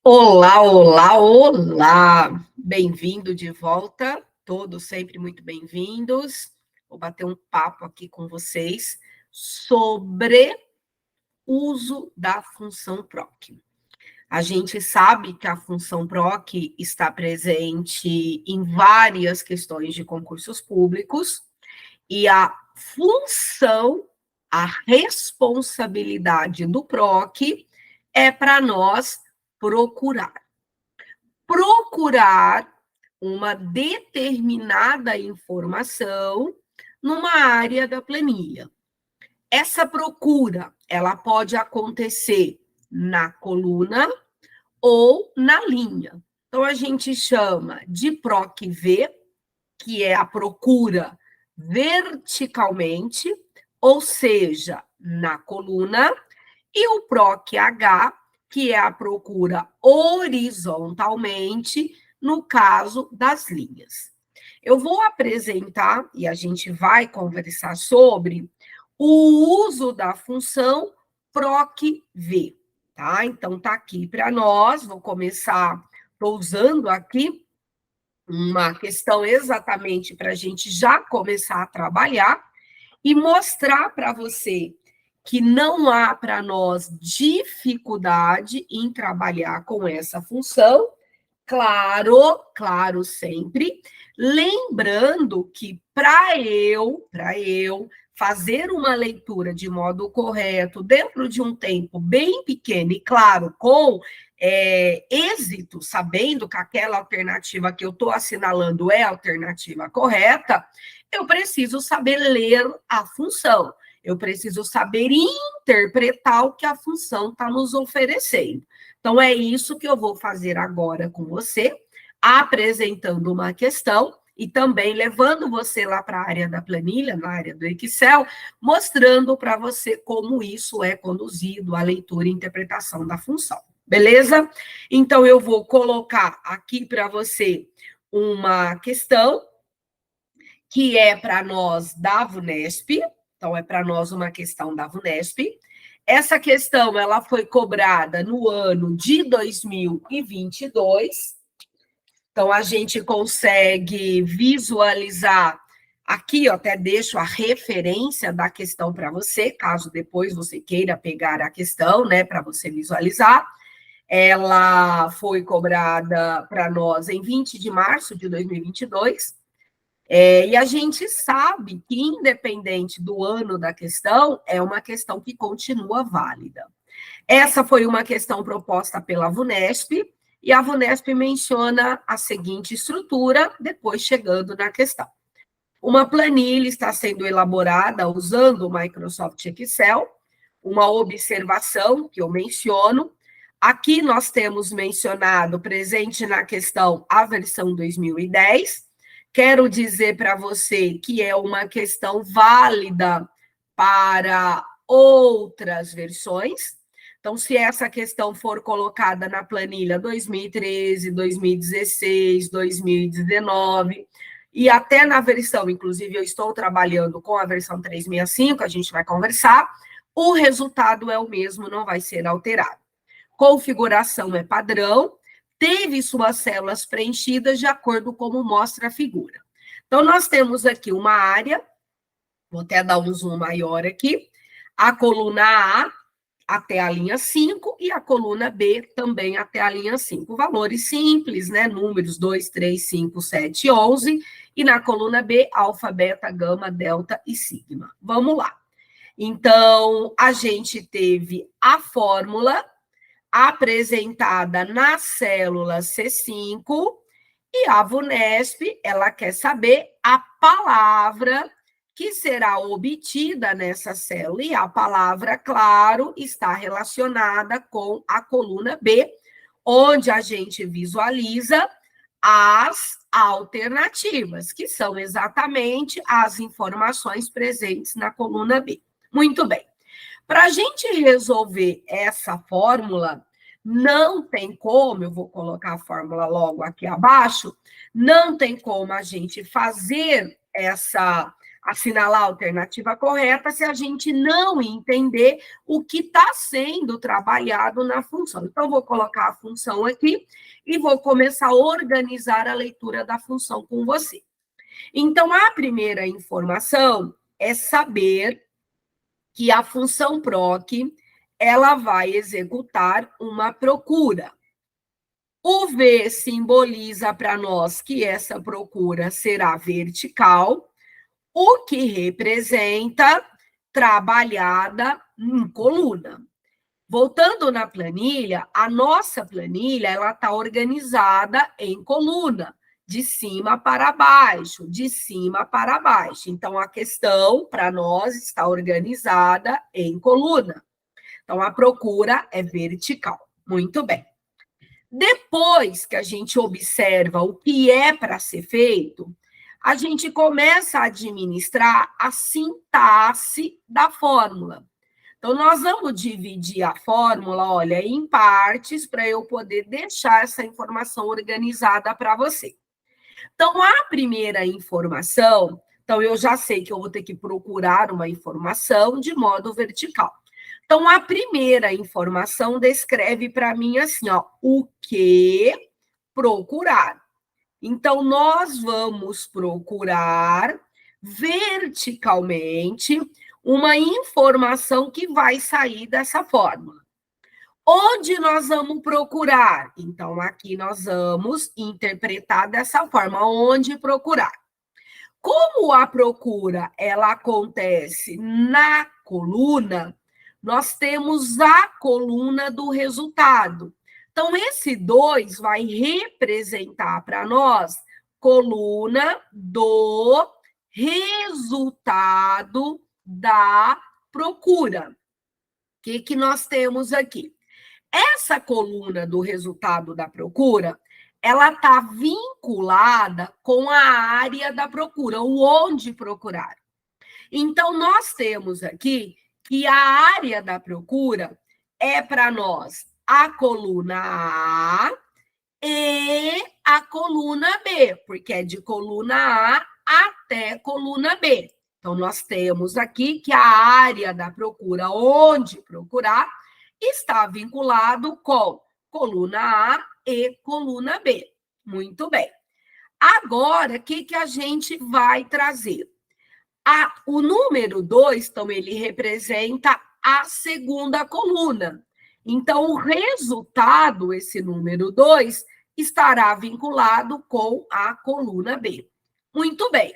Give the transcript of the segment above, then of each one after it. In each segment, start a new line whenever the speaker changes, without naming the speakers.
Olá, olá, olá! Bem-vindo de volta, todos sempre muito bem-vindos. Vou bater um papo aqui com vocês sobre uso da função PROC. A gente sabe que a função PROC está presente em várias questões de concursos públicos e a função, a responsabilidade do PROC é para nós procurar uma determinada informação numa área da planilha. Essa procura, ela pode acontecer na coluna ou na linha. Então, a gente chama de PROC-V, que é a procura verticalmente, ou seja, na coluna, e o PROC-H, que é a procura horizontalmente, no caso das linhas. Eu vou apresentar, e a gente vai conversar sobre, o uso da função PROC-V, tá? Então, tá aqui para nós, vou começar, estou usando aqui uma questão exatamente para a gente já começar a trabalhar e mostrar para você que não há para nós dificuldade em trabalhar com essa função, claro sempre, lembrando que para eu fazer uma leitura de modo correto, dentro de um tempo bem pequeno e, claro, com êxito, sabendo que aquela alternativa que eu estou assinalando é a alternativa correta, eu preciso saber ler a função. Eu preciso saber interpretar o que a função está nos oferecendo. Então, é isso que eu vou fazer agora com você, apresentando uma questão e também levando você lá para a área da planilha, na área do Excel, mostrando para você como isso é conduzido, a leitura e interpretação da função. Beleza? Então, eu vou colocar aqui para você uma questão que é para nós da VUNESP. Então, é para nós uma questão da VUNESP. Essa questão ela foi cobrada no ano de 2022. Então, a gente consegue visualizar aqui, eu até deixo a referência da questão para você, caso depois você queira pegar a questão, né, para você visualizar. Ela foi cobrada para nós em 20 de março de 2022. E a gente sabe que, independente do ano da questão, é uma questão que continua válida. Essa foi uma questão proposta pela VUNESP, e a VUNESP menciona a seguinte estrutura, depois chegando na questão. Uma planilha está sendo elaborada usando o Microsoft Excel, uma observação que eu menciono. Aqui nós temos mencionado, presente na questão, a versão 2010. Quero dizer para você que é uma questão válida para outras versões. Então, se essa questão for colocada na planilha 2013, 2016, 2019, e até na versão, inclusive eu estou trabalhando com a versão 365, a gente vai conversar, o resultado é o mesmo, não vai ser alterado. Configuração é padrão, teve suas células preenchidas de acordo com como mostra a figura. Então, nós temos aqui uma área, vou até dar um zoom maior aqui, a coluna A até a linha 5 e a coluna B também até a linha 5. Valores simples, né? Números 2, 3, 5, 7, 11. E na coluna B, alfa, beta, gama, delta e sigma. Vamos lá. Então, a gente teve a fórmula apresentada na célula C5 e a VUNESP, ela quer saber a palavra que será obtida nessa célula, e a palavra, claro, está relacionada com a coluna B, onde a gente visualiza as alternativas, que são exatamente as informações presentes na coluna B. Muito bem. Para a gente resolver essa fórmula, não tem como, eu vou colocar a fórmula logo aqui abaixo, não tem como a gente fazer assinalar a alternativa correta se a gente não entender o que está sendo trabalhado na função. Então, vou colocar a função aqui e vou começar a organizar a leitura da função com você. Então, a primeira informação é saber que a função proc, ela vai executar uma procura. O V simboliza para nós que essa procura será vertical, o que representa trabalhada em coluna. Voltando na planilha, a nossa planilha ela está organizada em coluna, de cima para baixo, de cima para baixo. Então, a questão, para nós, está organizada em coluna. Então, a procura é vertical. Muito bem. Depois que a gente observa o que é para ser feito, a gente começa a administrar a sintaxe da fórmula. Então, nós vamos dividir a fórmula, olha, em partes, para eu poder deixar essa informação organizada para você. Então, a primeira informação, então, eu já sei que eu vou ter que procurar uma informação de modo vertical. Então, a primeira informação descreve para mim assim, ó, o que procurar. Então, nós vamos procurar verticalmente uma informação que vai sair dessa fórmula. Onde nós vamos procurar? Então, aqui nós vamos interpretar dessa forma, onde procurar. Como a procura ela acontece na coluna, nós temos a coluna do resultado. Então, esse 2 vai representar para nós coluna do resultado da procura. O que nós temos aqui? Essa coluna do resultado da procura, ela está vinculada com a área da procura, o onde procurar. Então, nós temos aqui que a área da procura é para nós a coluna A e a coluna B, porque é de coluna A até coluna B. Então, nós temos aqui que a área da procura, onde procurar, está vinculado com coluna A e coluna B. Muito bem. Agora, o que a gente vai trazer? O número 2, então, ele representa a segunda coluna. Então, o resultado, esse número 2, estará vinculado com a coluna B. Muito bem.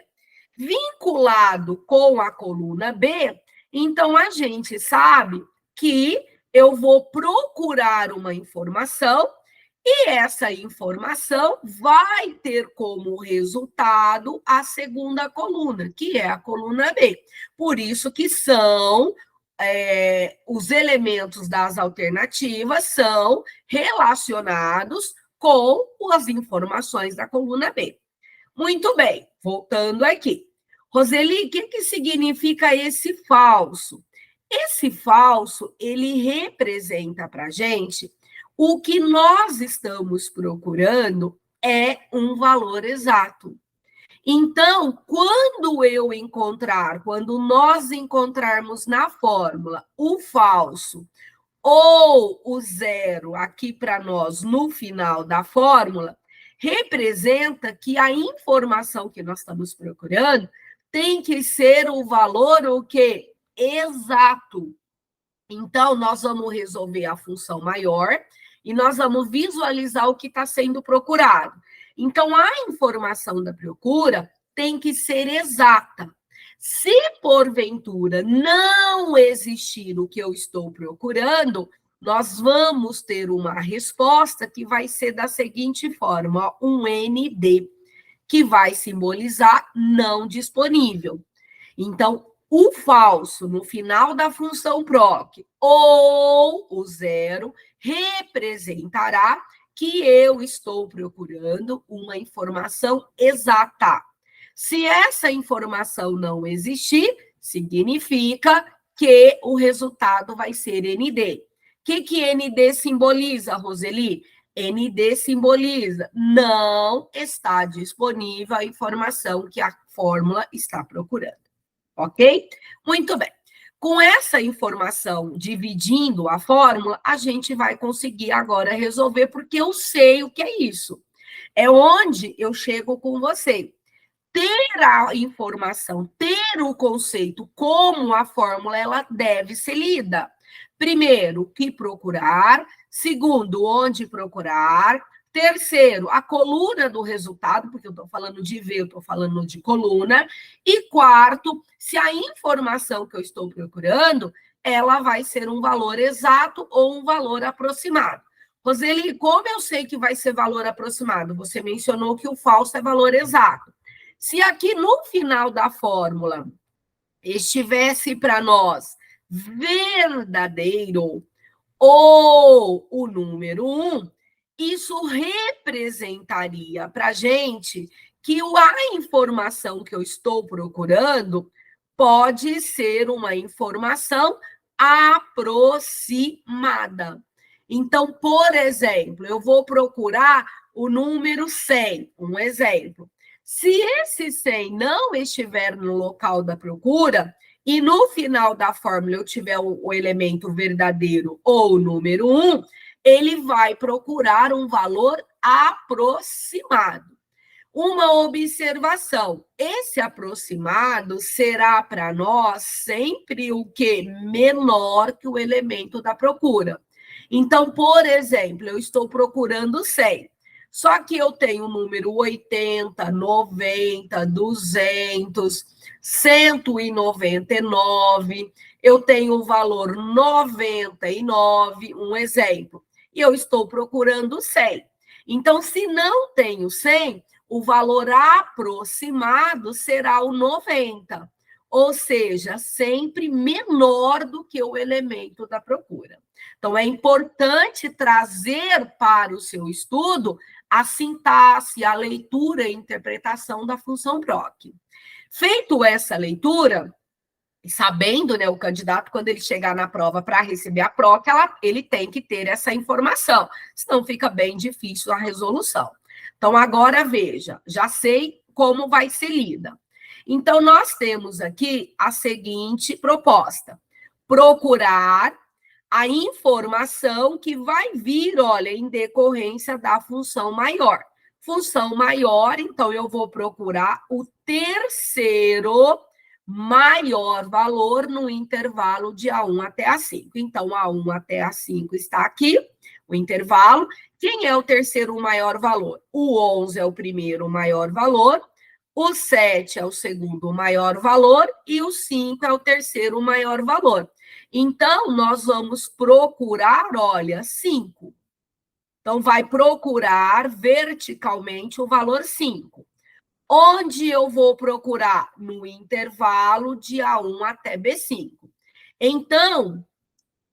Vinculado com a coluna B, então, a gente sabe que eu vou procurar uma informação e essa informação vai ter como resultado a segunda coluna, que é a coluna B. Por isso que são os elementos das alternativas são relacionados com as informações da coluna B. Muito bem, voltando aqui. Roseli, o que significa esse falso? Esse falso, ele representa para a gente o que nós estamos procurando é um valor exato. Então, quando nós encontrarmos na fórmula o falso ou o zero aqui para nós no final da fórmula, representa que a informação que nós estamos procurando tem que ser o valor o quê? Exato. Então, nós vamos resolver a função maior e nós vamos visualizar o que está sendo procurado. Então, a informação da procura tem que ser exata. Se, porventura, não existir o que eu estou procurando, nós vamos ter uma resposta que vai ser da seguinte forma, um ND, que vai simbolizar não disponível. Então, o falso no final da função proc ou o zero representará que eu estou procurando uma informação exata. Se essa informação não existir, significa que o resultado vai ser ND. O que ND simboliza, Roseli? ND simboliza não está disponível a informação que a fórmula está procurando. ok? Muito bem. Com essa informação, dividindo a fórmula, a gente vai conseguir agora resolver, porque eu sei o que é isso. É onde eu chego com você. Ter a informação, ter o conceito, como a fórmula ela deve ser lida. Primeiro, o que procurar. Segundo, onde procurar. Terceiro, a coluna do resultado, porque eu estou falando de V, eu estou falando de coluna. E quarto, se a informação que eu estou procurando, ela vai ser um valor exato ou um valor aproximado. Roseli, como eu sei que vai ser valor aproximado? Você mencionou que o falso é valor exato. Se aqui no final da fórmula estivesse para nós verdadeiro ou o número 1, isso representaria para a gente que a informação que eu estou procurando pode ser uma informação aproximada. Então, por exemplo, eu vou procurar o número 100, um exemplo. Se esse 100 não estiver no local da procura, e no final da fórmula eu tiver o elemento verdadeiro ou o número 1, ele vai procurar um valor aproximado. Uma observação, esse aproximado será para nós sempre o que? Menor que o elemento da procura. Então, por exemplo, eu estou procurando 100. Só que eu tenho o número 80, 90, 200, 199, eu tenho o valor 99, um exemplo, e eu estou procurando 100. Então, se não tenho 100, o valor aproximado será o 90, ou seja, sempre menor do que o elemento da procura. Então, é importante trazer para o seu estudo a sintaxe, a leitura e interpretação da função PROC. Feito essa leitura, sabendo, né, o candidato, quando ele chegar na prova para receber a PROC, ele tem que ter essa informação, senão fica bem difícil a resolução. Então, agora veja, já sei como vai ser lida. Então, nós temos aqui a seguinte proposta: procurar a informação que vai vir, olha, em decorrência da função maior. Função maior, então, eu vou procurar o terceiro maior valor no intervalo de A1 até A5. Então, A1 até A5 está aqui, o intervalo. Quem é o terceiro maior valor? O 11 é o primeiro maior valor, o 7 é o segundo maior valor e o 5 é o terceiro maior valor. Então, nós vamos procurar, olha, 5. Então, vai procurar verticalmente o valor 5. Onde eu vou procurar? No intervalo de A1 até B5. Então,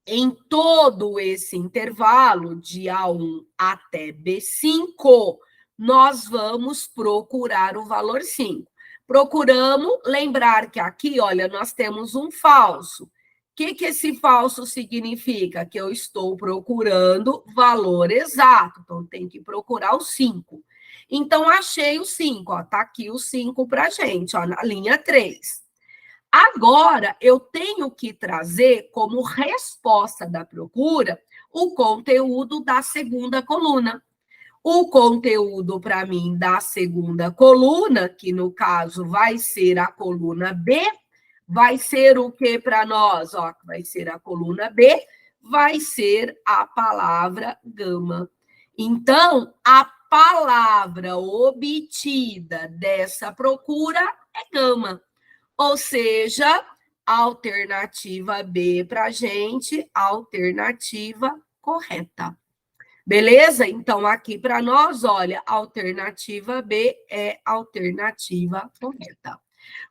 em todo esse intervalo de A1 até B5, nós vamos procurar o valor 5. Procuramos, lembrar que aqui, olha, nós temos um falso. O que esse falso significa? Que eu estou procurando valor exato, então tem que procurar o 5. Então, achei o 5, ó, tá aqui o 5 para a gente, ó, na linha 3. Agora, eu tenho que trazer como resposta da procura o conteúdo da segunda coluna. O conteúdo, para mim, da segunda coluna, que no caso vai ser a coluna B, vai ser o que para nós? Ó, vai ser a coluna B, vai ser a palavra gama. Então, a palavra obtida dessa procura é gama. Ou seja, alternativa B para a gente, alternativa correta. Beleza? Então, aqui para nós, olha, alternativa B é alternativa correta.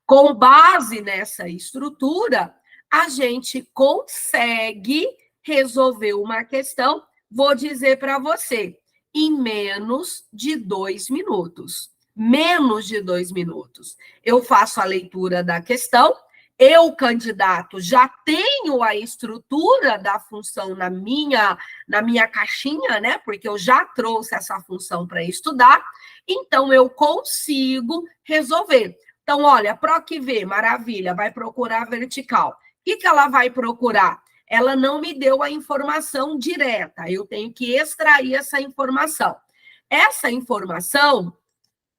Com base nessa estrutura, a gente consegue resolver uma questão, vou dizer para você, em menos de 2 minutos. Menos de 2 minutos. Eu faço a leitura da questão, eu, candidato, já tenho a estrutura da função na minha caixinha, né? Porque eu já trouxe essa função para estudar, então eu consigo resolver. Então, olha, PROC-V, maravilha, vai procurar vertical. O que ela vai procurar? Ela não me deu a informação direta, eu tenho que extrair essa informação. Essa informação,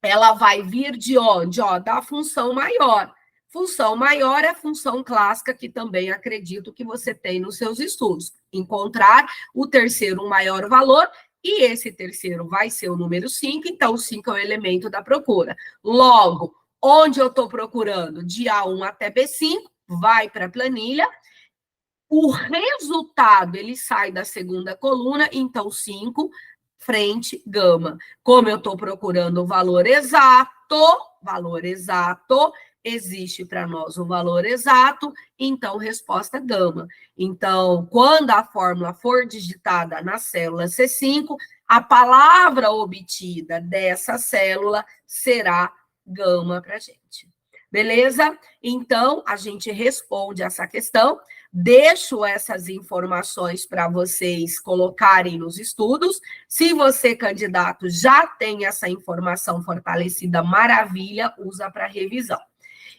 ela vai vir de onde? Ó, da função maior. Função maior é a função clássica, que também acredito que você tem nos seus estudos. Encontrar o terceiro maior valor, e esse terceiro vai ser o número 5, então o 5 é o elemento da procura. Logo, onde eu estou procurando? De A1 até B5, vai para a planilha. O resultado, ele sai da segunda coluna, então 5, frente, gama. Como eu estou procurando o valor exato, existe para nós o valor exato, então resposta gama. Então, quando a fórmula for digitada na célula C5, a palavra obtida dessa célula será gama para a gente. Beleza? Então, a gente responde essa questão. Deixo essas informações para vocês colocarem nos estudos. Se você, candidato, já tem essa informação fortalecida, maravilha, usa para revisão.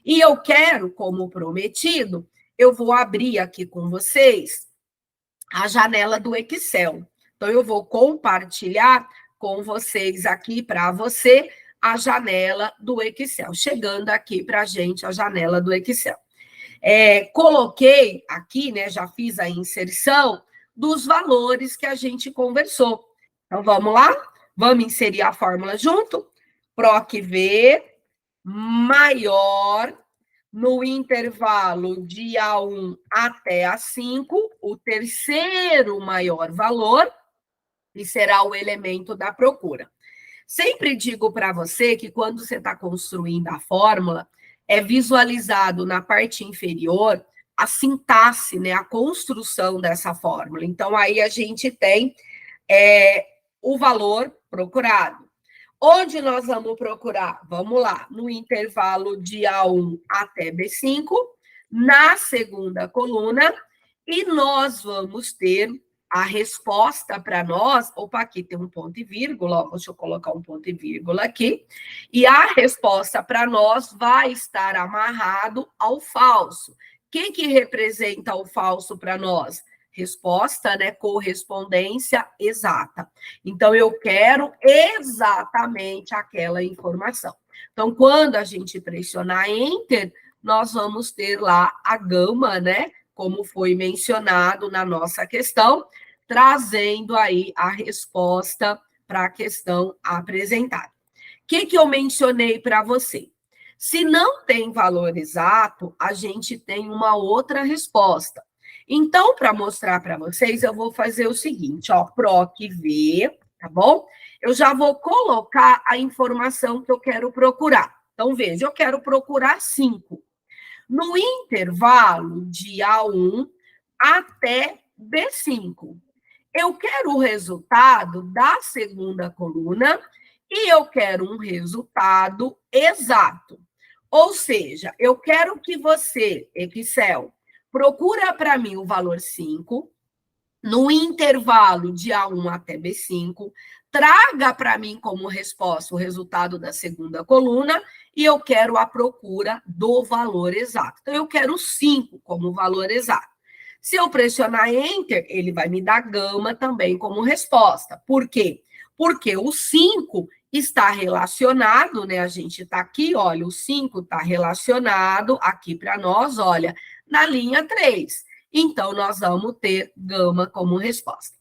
E eu quero, como prometido, eu vou abrir aqui com vocês a janela do Excel. Então, eu vou compartilhar com vocês aqui, para você, a janela do Excel. Chegando aqui para a gente a janela do Excel. Coloquei aqui, né, já fiz a inserção dos valores que a gente conversou. Então, vamos lá? Vamos inserir a fórmula junto? PROC-V maior no intervalo de A1 até A5, o terceiro maior valor, e será o elemento da procura. Sempre digo para você que quando você está construindo a fórmula, é visualizado na parte inferior a sintaxe, né, a construção dessa fórmula. Então, aí a gente tem o valor procurado. Onde nós vamos procurar? Vamos lá, no intervalo de A1 até B5, na segunda coluna, e nós vamos ter a resposta para nós. Opa, aqui tem um ponto e vírgula, ó, deixa eu colocar um ponto e vírgula aqui. E a resposta para nós vai estar amarrado ao falso. O que representa o falso para nós? Resposta, né? Correspondência exata. Então, eu quero exatamente aquela informação. Então, quando a gente pressionar Enter, nós vamos ter lá a gama, né? Como foi mencionado na nossa questão, trazendo aí a resposta para a questão apresentada. O que eu mencionei para você? Se não tem valor exato, a gente tem uma outra resposta. Então, para mostrar para vocês, eu vou fazer o seguinte, ó, PROC-V, tá bom? Eu já vou colocar a informação que eu quero procurar. Então, veja, eu quero procurar 5. No intervalo de A1 até B5. Eu quero o resultado da segunda coluna e eu quero um resultado exato. Ou seja, eu quero que você, Excel, procura para mim o valor 5, no intervalo de A1 até B5, traga para mim como resposta o resultado da segunda coluna e eu quero a procura do valor exato. Então, eu quero 5 como valor exato. Se eu pressionar Enter, ele vai me dar gama também como resposta. Por quê? Porque o 5 está relacionado, né? A gente está aqui, olha, o 5 está relacionado aqui para nós, olha, na linha 3. Então, nós vamos ter gama como resposta.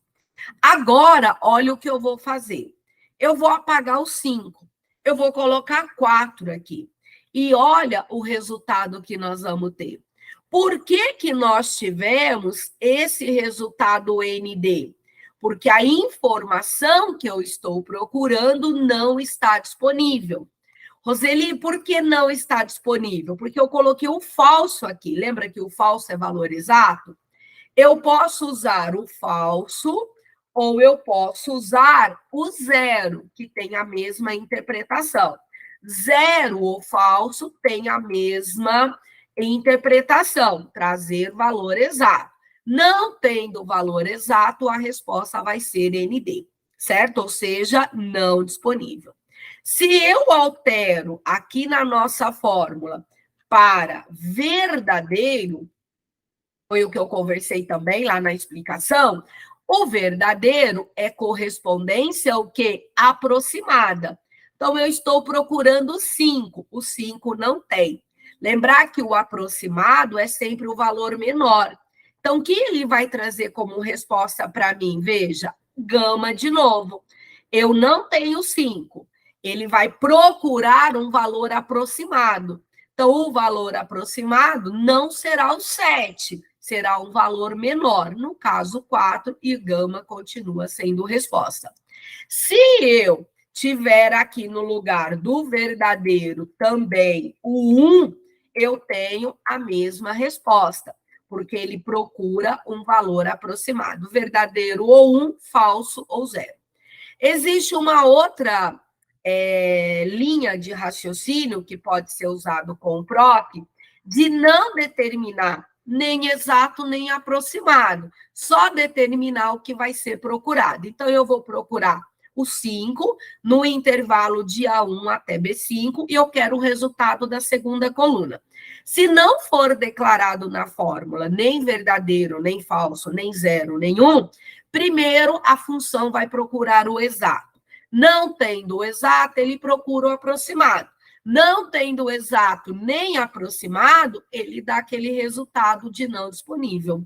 Agora, olha o que eu vou fazer. Eu vou apagar o 5. Eu vou colocar 4 aqui. E olha o resultado que nós vamos ter. Por que nós tivemos esse resultado ND? Porque a informação que eu estou procurando não está disponível. Roseli, por que não está disponível? Porque eu coloquei o falso aqui. Lembra que o falso é valor exato? Eu posso usar o falso ou eu posso usar o zero, que tem a mesma interpretação. Zero ou falso tem a mesma interpretação, trazer valor exato. Não tendo valor exato, a resposta vai ser ND, certo? Ou seja, não disponível. Se eu altero aqui na nossa fórmula para verdadeiro, foi o que eu conversei também lá na explicação, o verdadeiro é correspondência ao quê? Aproximada. Então, eu estou procurando 5, o 5 não tem. Lembrar que o aproximado é sempre o valor menor. Então, o que ele vai trazer como resposta para mim? Veja, gama de novo. Eu não tenho 5. Ele vai procurar um valor aproximado. Então, o valor aproximado não será o 7, será um valor menor, no caso 4, e gama continua sendo resposta. Se eu tiver aqui no lugar do verdadeiro também o 1, eu tenho a mesma resposta, porque ele procura um valor aproximado, verdadeiro ou 1, falso ou 0. Existe uma outra linha de raciocínio que pode ser usado com o PROC, de não determinar nem exato nem aproximado, só determinar o que vai ser procurado. Então, eu vou procurar o 5 no intervalo de A1 até B5 e eu quero o resultado da segunda coluna. Se não for declarado na fórmula nem verdadeiro, nem falso, nem 0, nem 1, primeiro a função vai procurar o exato. Não tendo o exato, ele procura o aproximado. Não tendo o exato nem aproximado, ele dá aquele resultado de não disponível.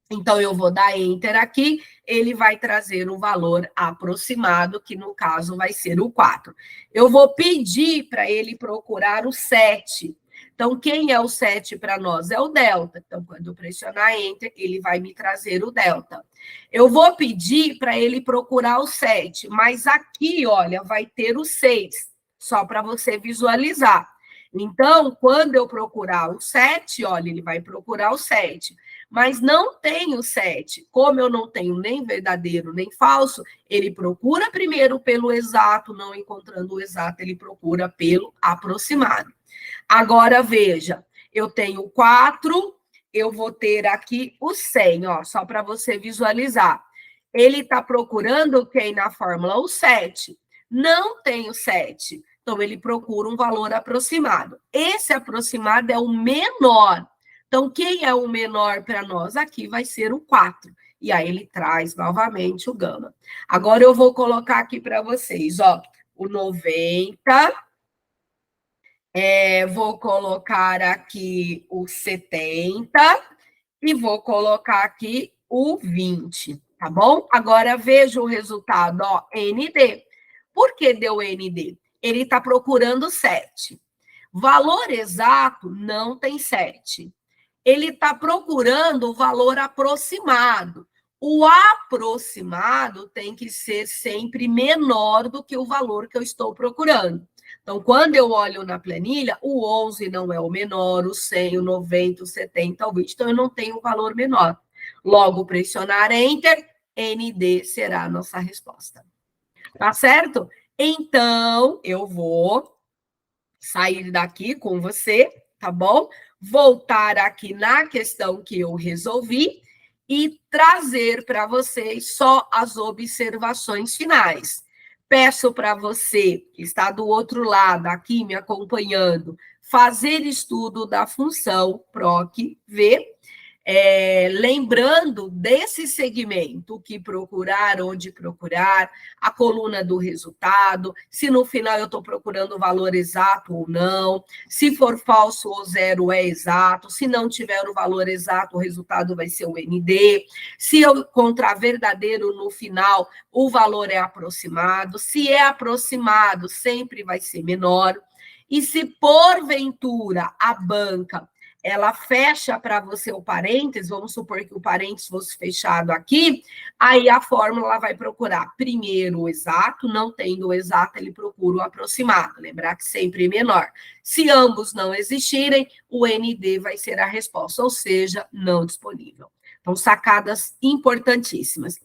Então, eu vou dar Enter aqui, ele vai trazer um valor aproximado, que no caso vai ser o 4. Eu vou pedir para ele procurar o 7. Então, quem é o 7 para nós? É o delta. Então, quando eu pressionar Enter, ele vai me trazer o delta. Eu vou pedir para ele procurar o 7, mas aqui, olha, vai ter o 6, só para você visualizar. Então, quando eu procurar o 7, olha, ele vai procurar o 7, mas não tem o 7. Como eu não tenho nem verdadeiro nem falso, ele procura primeiro pelo exato, não encontrando o exato, ele procura pelo aproximado. Agora, veja, eu tenho 4, eu vou ter aqui o 100, ó, só para você visualizar. Ele está procurando quem na fórmula? O 7. Não tem o 7. Então, ele procura um valor aproximado. Esse aproximado é o menor. Então, quem é o menor para nós? Aqui vai ser o 4. E aí, ele traz novamente o gama. Agora, eu vou colocar aqui para vocês, ó, o 90... vou colocar aqui o 70 e vou colocar aqui o 20, tá bom? Agora veja o resultado, ó, ND. Por que deu ND? Ele está procurando 7. Valor exato não tem 7. Ele está procurando o valor aproximado. O aproximado tem que ser sempre menor do que o valor que eu estou procurando. Então, quando eu olho na planilha, o 11 não é o menor, o 100, o 90, o 70, o 20. Então, eu não tenho um valor menor. Logo, pressionar Enter, ND será a nossa resposta. Tá certo? Então, eu vou sair daqui com você, tá bom? Voltar aqui na questão que eu resolvi e trazer para vocês só as observações finais. Peço para você, que está do outro lado, aqui me acompanhando, fazer estudo da função PROC-V, lembrando desse segmento, o que procurar, onde procurar, a coluna do resultado, se no final eu estou procurando o valor exato ou não, se for falso ou 0 é exato, se não tiver o valor exato, o resultado vai ser o ND, se eu encontrar verdadeiro no final, o valor é aproximado, se é aproximado, sempre vai ser menor, e se porventura a banca ela fecha para você o parênteses, vamos supor que o parênteses fosse fechado aqui, aí a fórmula vai procurar primeiro o exato, não tendo o exato, ele procura o aproximado, lembrar que sempre é menor. Se ambos não existirem, o ND vai ser a resposta, ou seja, não disponível. Então, sacadas importantíssimas.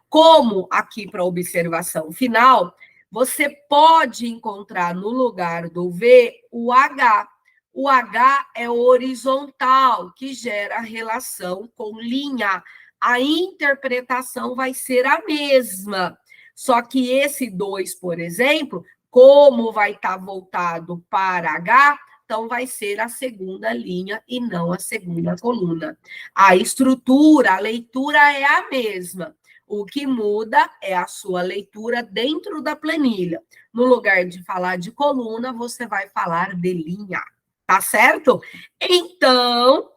Como aqui para observação final, você pode encontrar no lugar do V o H. O H é horizontal, que gera relação com linha. A interpretação vai ser a mesma. Só que esse 2, por exemplo, Como vai estar voltado para H, então vai ser a segunda linha e não a segunda coluna. A estrutura, a leitura é a mesma. O que muda é a sua leitura dentro da planilha. No lugar de falar de coluna, você vai falar de linha. Tá certo? Então,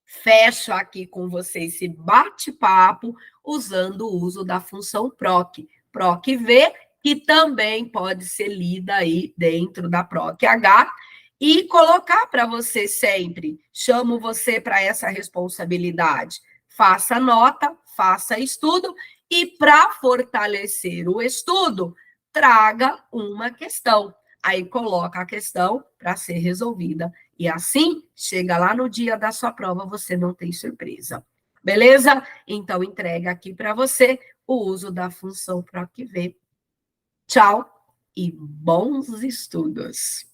fecho aqui com você esse bate-papo usando o uso da função PROC. PROC-V, que também pode ser lida aí dentro da PROC-H, e colocar para você sempre, chamo você para essa responsabilidade. Faça nota, faça estudo, e para fortalecer o estudo, traga uma questão. Aí coloca a questão para ser resolvida. E assim, chega lá no dia da sua prova, você não tem surpresa. Beleza? Então, entrega aqui para você o uso da função PROC-V. Tchau e bons estudos!